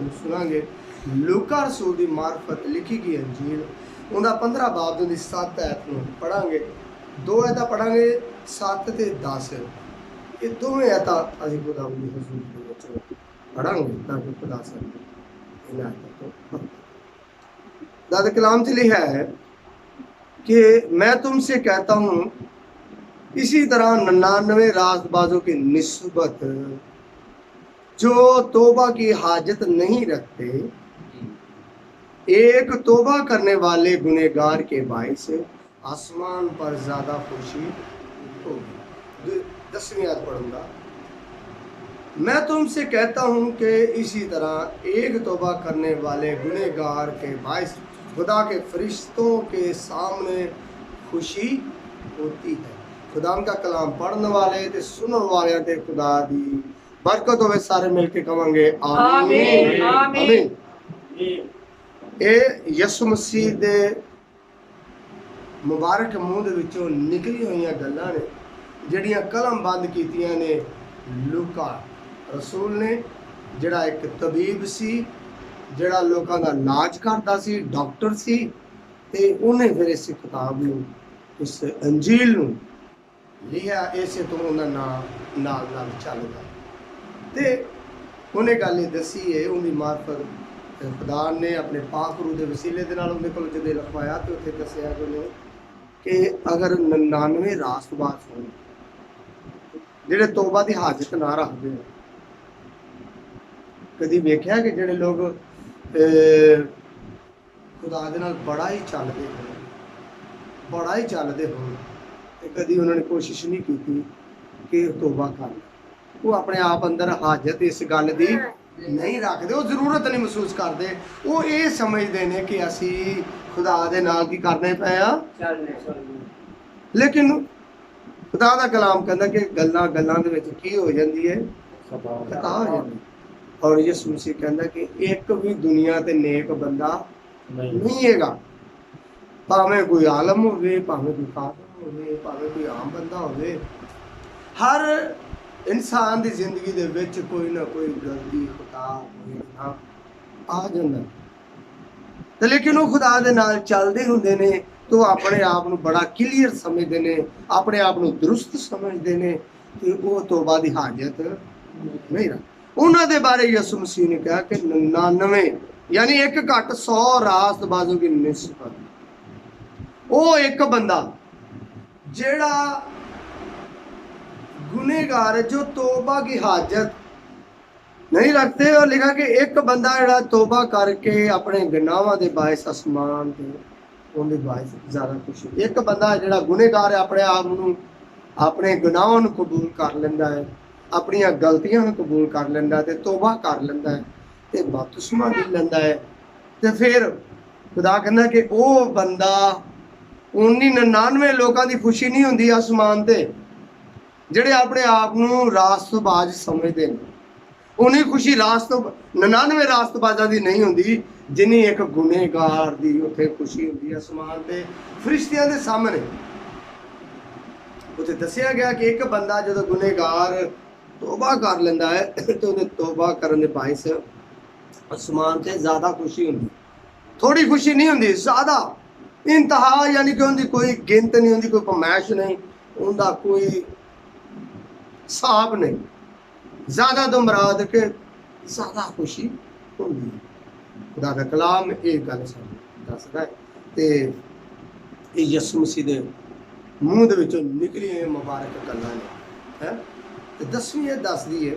तुम सुनांगे लूका रसूल की मार्फत लिखी गई अंजील उनका 15 बाब की 7 ऐत पढ़ांगे। 2 ऐतां पढ़ांगे 7 ते 10। ये दोवें ऐतां असीं खुदा दी हज़ूर दे विच पढ़ांगे ताकि खुदा सानूं इन्हां ऐतां तो खुदा दे कलाम च लिखा है कि मैं तुमसे कहता हूँ इसी तरह 99 रास्तबाजों की निस्बत जो तौबा की हाजत नहीं रखते एक तौबा करने वाले गुनहगार के बाइस आसमान पर ज्यादा खुशी होगी। 10वीं आयत पढ़ूंगा। मैं तुमसे कहता हूं कि इसी तरह एक तौबा करने वाले गुनहगार के बाइस खुदा के फरिश्तों के सामने खुशी होती है। खुदा का कलाम पढ़ने वाले ते सुनने वाले ते खुदा दी बरकत होवे। सारे मिलके कहेंगे आमीन आमीन। ये यसु मसीह दे मुबारक मुंह दे विचों निकली हुई गल्लां ने जिहड़ियां कलम बंद कीतियां ने लूका रसूल ने, जिहड़ा एक तबीब सी, जिहड़ा लोकां दा इलाज करदा सी, डॉक्टर सी, ते उन्हें फिर इस किताब नूं इस अंजील नूं लिखिया। इसे तो उन्हां नाल नाल चलदा ते उन्हें गल दसी है उनकी मार्फत खुदा ने अपने पाक रूह के वसीले दे नाल उन्हें कोल जदे लिखवाया तो उत्थे दसिया कि अगर 99 रास्तबाज होण जिहड़े तौबा की हाजत ना रखते हैं। कदी वेख्या कि जिहड़े लोग खुदा दे नाल बड़ा ही चलते हो कदी उन्होंने कोशिश नहीं की कि तौबा कर वो अपने आप अंदर हाजत इस गल की नहीं रखते, वो जरूरत नहीं महसूस करते। वो ये समझते हैं कि असी खुदा दे नाल की करने पे आ, लेकिन खुदा दा कलाम कहता कि गल्लां गल्लां दे विच की हो जाती है, खता हो जाती। और यीशु मसीह कहता कि एक भी दुनिया ते नेक बंदा नहीं हैगा, भावें कोई आलम होवे, भावें कोई खादम होवे, भावें कोई आम बंदा होवे। हर इंसान की जिंदगी दे विच कोई ना कोई गलती खता कोई ना आ जाता, तो लेकिन वो खुदा दे नाल चलते होंदे ने तो अपने आप नूं बड़ा क्लीयर समझते हैं, अपने आप नूं दुरुस्त समझते हैं कि वो तौबा दी हाजत नहीं रख। उन्हां दे बारे यीशु मसीह ने कहा कि 99 यानी एक घट 100 रास्तबाजों की निस्बत वो एक बंदा जेड़ा गुनहगार जो तौबा की हाजत नहीं रखते। और लिखा कि एक बंदा जेड़ा तौबा करके अपने गुनाहां दे बायस आसमान ते उनके बायस ज्यादा खुशी। एक बंदा जेड़ा गुनहगार है अपने आप नूं अपने गुनाहां नूं कबूल कर लेंदा है, अपनियां गलतियां नूं कबूल कर लेंदा है ते तौबा कर लेंदा है ते बपतिस्मा ले लेंदा है। ते फिर खुदा कहंदा कि वो बंदा 99 लोगों की खुशी नहीं हुंदी आसमान ते जिहड़े अपने आप नूं रास्तबाज समझते हैं। उन्हीं खुशी 99 रास्तबाजां की नहीं हुंदी जिन्नी एक गुनहगार की उत्थे खुशी हुंदी आसमान ते फरिश्तियां दे सामने। उत्थे दसिया गया कि एक बंदा जो गुनहगार तौबा कर लेंदा है तो उन्हें तौबा करन दे बायस आसमान ते ज्यादा खुशी हुंदी, थोड़ी खुशी नहीं हुंदी, ज्यादा इंतहा यानी कि उनकी कोई गिनत नहीं हुंदी, कोई फरमाइश नहीं, उनका कोई हिसाब नहीं। ज्यादा तो मुराद के ज्यादा खुशी होंदी है। खुदा का कलाम एक गल दसदा है ते यीशु मसीह दे मुंह दे विचों निकली मुबारक गल्लां ने है। तो 10वीं ये दसदी है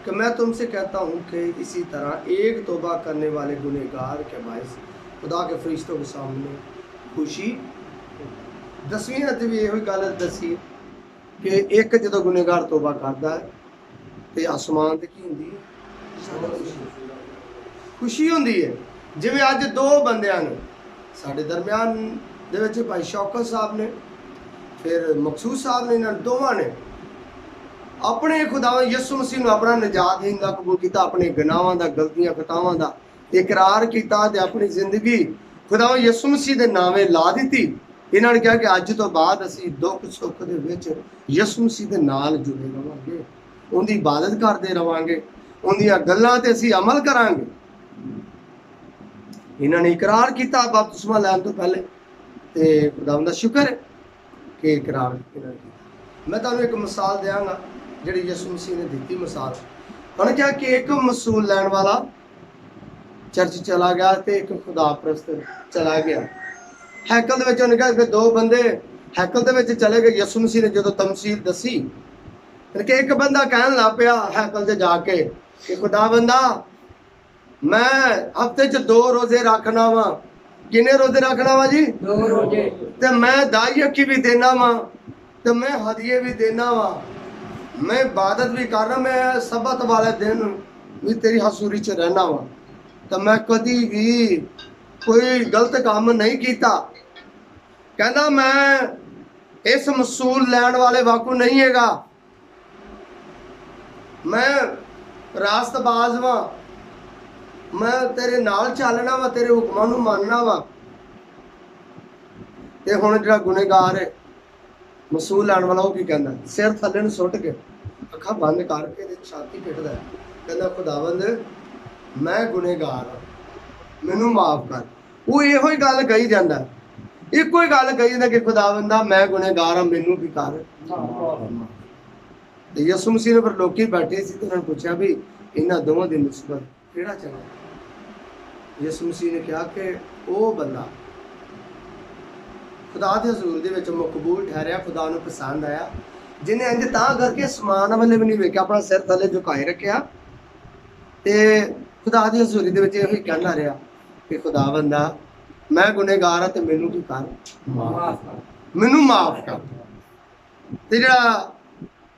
कि मैं तुमसे कहता हूँ कि इसी तरह एक तौबा करने वाले गुनहगार के बायस खुदा के फरिश्तों के सामने खुशी। 10वीं अध्याय भी यही गल दसी है कि एक जो गुनहगार तौबा करता है तो आसमान ते की हुंदी है, खुशी हुंदी है। जिवें अज 2 बंदियां ने साडे दरम्यान दे विच भाई शौकत साहब ने फिर मकसूद साहब ने, इन्हां दोवां ने अपने खुदा यीशु मसीह नूं अपना निजात देंदा कबूल किया, अपने गुनाहां दा गलतियां खतावां दा इकरार किया ते अपनी जिंदगी खुदा यीशु मसीह दे नामे ला दी। इन्होंने कहा कि अज तो बाद असी दुख सुख दे विच यीशु मसीह दे नाल जुड़े रहांगे, उनकी इबादत करते रहांगे, उनदियां गल्लां ते असी अमल करांगे। ਇਹਨਾਂ ਨੇ ਇਕਰਾਰ ਕੀਤਾ ਬਪਤਿਸਮਾ ਲੈਣ ਤੋਂ ਪਹਿਲੇ, ਤੇ ਖੁਦਾਵੰਦ ਦਾ ਸ਼ੁਕਰ ਹੈ ਕਿ ਇਕਰਾਰ ਇਹਨਾਂ ਨੇ ਕੀਤਾ। ਮੈਂ ਤੁਹਾਨੂੰ ਇੱਕ ਮਿਸਾਲ ਦਿਆਂਗਾ ਜਿਹੜੀ ਯਿਸੂ ਮਸੀਹ ਨੇ ਦਿੱਤੀ ਮਿਸਾਲ। ਉਹਨੇ ਕਿਹਾ ਕਿ ਇੱਕ ਮਸੂਲ ਲੈਣ ਵਾਲਾ ਚਰਚ ਚਲਾ ਗਿਆ ਤੇ ਇੱਕ ਖੁਦਾ ਪ੍ਰਸਤ ਚਲਾ ਗਿਆ ਹੈਕਲ ਦੇ ਵਿੱਚ। ਉਹਨੇ ਕਿਹਾ ਕਿ ਦੋ ਬੰਦੇ ਹੈਕਲ ਦੇ ਵਿੱਚ ਚਲੇ ਗਏ। ਯਿਸੂ ਮਸੀਹ ਨੇ ਜਦੋਂ ਤਮਸੀਲ ਦੱਸੀ ਕਿ ਇੱਕ ਬੰਦਾ ਕਹਿਣ ਲੱਗ ਪਿਆ ਹੈਕਲ 'ਚ ਜਾ ਕੇ ਕਿ ਖੁਦਾਵੰਦਾ ਮੈਂ ਹਫਤੇ 'ਚ 2 ਰੋਜ਼ੇ ਰੱਖਣਾ ਵਾ। ਕਿੰਨੇ ਰੋਜ਼ੇ ਰੱਖਣਾ ਵਾ ਜੀ? 2 ਰੋਜ਼ੇ। ਤੇ ਮੈਂ ਦਾਈ ਅੱਖੀ ਵੀ ਦੇਣਾ ਵਾ ਤੇ ਮੈਂ ਹਦੀਏ ਵੀ ਦੇਣਾ ਵਾ, ਮੈਂ ਇਬਾਦਤ ਵੀ ਕਰਨਾ, ਮੈਂ ਸਬਤ ਵਾਲੇ ਦਿਨ ਵੀ ਤੇਰੀ ਹਜ਼ੂਰੀ 'ਚ ਰਹਿਣਾ ਵਾ, ਤਾਂ ਮੈਂ ਕਦੀ ਵੀ ਕੋਈ ਗਲਤ ਕੰਮ ਨਹੀਂ ਕੀਤਾ। ਕਹਿੰਦਾ ਮੈਂ ਇਸ ਮਸੂਲ ਲੈਣ ਵਾਲੇ ਵਾਕੂ ਨਹੀਂ ਹੈਗਾ, ਮੈਂ ਰਾਸਤਬਾਜ਼ ਵਾਂ, ਮੈਂ ਤੇਰੇ ਨਾਲ ਚੱਲਣਾ ਵਾ, ਤੇਰੇ ਹੁਕਮਾਂ ਨੂੰ ਮੰਨਣਾ ਵਾ। ਤੇ ਹੁਣ ਜਿਹੜਾ ਗੁਨੇਗਾਰ ਹੈ ਮਸੂਲ ਲੈਣ ਵਾਲਾ, ਉਹ ਕੀ ਕਹਿੰਦਾ? ਸਿਰ ਥੱਲੇ ਨੂੰ ਸੁੱਟ ਕੇ ਅੱਖਾਂ ਬੰਦ ਕਰਕੇ ਤੇ ਛਾਤੀ ਪਿੱਟਦਾ, ਕਹਿੰਦਾ ਖੁਦਾਵੰਦ ਮੈਂ ਗੁਨੇਗਾਰ ਹਾਂ, ਮੈਨੂੰ ਮਾਫ ਕਰ। ਉਹ ਇਹੋ ਹੀ ਗੱਲ ਕਹੀ ਜਾਂਦਾ, ਇੱਕੋ ਹੀ ਗੱਲ ਕਹੀ ਜਾਂਦਾ ਕਿ ਖੁਦਾਵੰਦਾ ਮੈਂ ਗੁਨੇਗਾਰ ਹਾਂ, ਮੈਨੂੰ ਵੀ ਕਰ। ਤੇ ਯਿਸੂ ਮਸੀਹ ਨੇ ਪਰ ਲੋਕੀ ਬੈਠੇ ਸੀ ਤੇ ਉਹਨਾਂ ਨੇ ਪੁੱਛਿਆ ਵੀ ਇਹਨਾਂ ਦੋਵਾਂ ਦੀ ਨਿਸਬਤ ਕਿਹੜਾ ਚੰਗਾ? ਯਿਸੂ ਮਸੀਹ ਨੇ ਕਿਹਾ ਕਿ ਉਹ ਬੰਦਾ ਖੁਦਾ ਦੇ ਹਜ਼ੂਰ ਦੇ ਵਿੱਚ ਮਕਬੂਲ ਠਹਿਰਿਆ, ਖੁਦਾ ਨੂੰ ਪਸੰਦ ਆਇਆ, ਜਿਹਨੇ ਇੰਜ ਤਾਂ ਕਰਕੇ ਅਸਮਾਨ ਵੱਲ ਵੀ ਨਹੀਂ ਵੇਖਿਆ, ਆਪਣਾ ਸਿਰ ਥੱਲੇ ਝੁਕਾਏ ਰੱਖਿਆ ਤੇ ਖੁਦਾ ਦੀ ਹਜ਼ੂਰੀ ਦੇ ਵਿੱਚ ਇਹੋ ਹੀ ਕਹਿੰਦਾ ਰਿਹਾ ਕਿ ਖੁਦਾਵੰਦਾ ਮੈਂ ਗੁਨੇਗਾਰ ਹਾਂ ਤੇ ਮੈਨੂੰ ਕੀ ਕਰ, ਮੈਨੂੰ ਮਾਫ ਕਰ। ਤੇ ਜਿਹੜਾ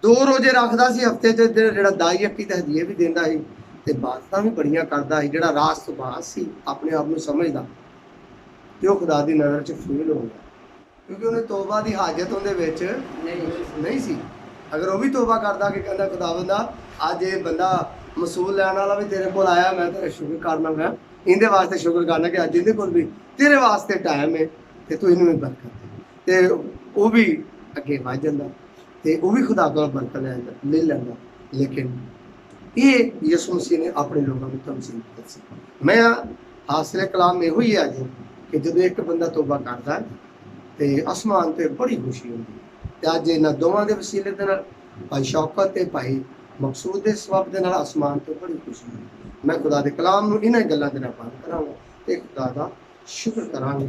2 ਰੋਜ਼ੇ ਰੱਖਦਾ ਸੀ ਹਫਤੇ 'ਚ, ਜਿਹੜਾ ਦਾਈ ਅੱਖੀ ਤੇ ਹਦੀਏ ਵੀ ਦਿੰਦਾ ਸੀ ਤੇ ਬਾਤਾਂ ਵੀ ਬੜੀਆਂ ਕਰਦਾ ਸੀ, ਜਿਹੜਾ ਰਾਸਤਬਾਜ਼ ਸੀ, ਆਪਣੇ ਆਪ ਨੂੰ ਸਮਝਦਾ, ਤੇ ਉਹ ਖੁਦਾ ਦੀ ਨਜ਼ਰ 'ਚ ਫੇਲ ਹੋ ਗਿਆ ਕਿਉਂਕਿ ਉਹਨੇ ਤੋਬਾ ਦੀ ਹਾਜਤ ਉਹਦੇ ਵਿੱਚ ਨਹੀਂ ਸੀ। ਅਗਰ ਉਹ ਵੀ ਤੋਬਾ ਕਰਦਾ ਕਿ ਕਹਿੰਦਾ ਖੁਦਾਵੰਦਾ ਅੱਜ ਇਹ ਬੰਦਾ ਮਸੂਲ ਲੈਣ ਵਾਲਾ ਵੀ ਤੇਰੇ ਕੋਲ ਆਇਆ, ਮੈਂ ਤੇਰਾ ਸ਼ੁਕਰ ਕਰਨਾ, ਮੈਂ ਇਹਦੇ ਵਾਸਤੇ ਸ਼ੁਕਰ ਕਰਨਾ ਕਿ ਅੱਜ ਇਹਦੇ ਕੋਲ ਵੀ ਤੇਰੇ ਵਾਸਤੇ ਟਾਈਮ ਹੈ ਤੇ ਤੂੰ ਇਹਨੂੰ ਵੀ ਬਰਕਤ ਦੇ, ਤੇ ਉਹ ਵੀ ਅੱਗੇ ਵੱਧ ਜਾਂਦਾ ਤੇ ਉਹ ਵੀ ਖੁਦਾ ਕੋਲ ਬਰਕਤ ਲੈ ਲੈਂਦਾ। ਲੇਕਿਨ ਇਹ ਯਿਸੂ ਮਸੀਹ ਨੇ ਆਪਣੇ ਲੋਕਾਂ ਨੂੰ ਤਮਸੀਲ ਦੱਸੀ। ਮੈਂ ਹਾਸਿਲ ਕਲਾਮ ਇਹੋ ਹੀ ਹੈ ਜੀ ਕਿ ਜਦੋਂ ਇੱਕ ਬੰਦਾ ਤੋਬਾ ਕਰਦਾ ਤੇ ਅਸਮਾਨ ਤੇ ਬੜੀ ਖੁਸ਼ੀ ਹੁੰਦੀ। ਤੇ ਅੱਜ ਇਹਨਾਂ ਦੋਵਾਂ ਦੇ ਵਸੀਲੇ ਦੇ ਨਾਲ ਭਾਈ ਸ਼ੌਕਤ ਤੇ ਭਾਈ ਮਕਸੂਦ ਦੇ ਸਬਬ ਦੇ ਨਾਲ ਅਸਮਾਨ ਤੇ ਬੜੀ ਖੁਸ਼ੀ ਹੁੰਦੀ। ਮੈਂ ਖੁਦਾ ਦੇ ਕਲਾਮ ਨੂੰ ਇਹਨਾਂ ਗੱਲਾਂ ਦੇ ਨਾਲ ਪਾਠ ਕਰਾਂਗਾ ਤੇ ਖੁਦਾ ਦਾ ਸ਼ੁਕਰ ਕਰਾਂਗੇ।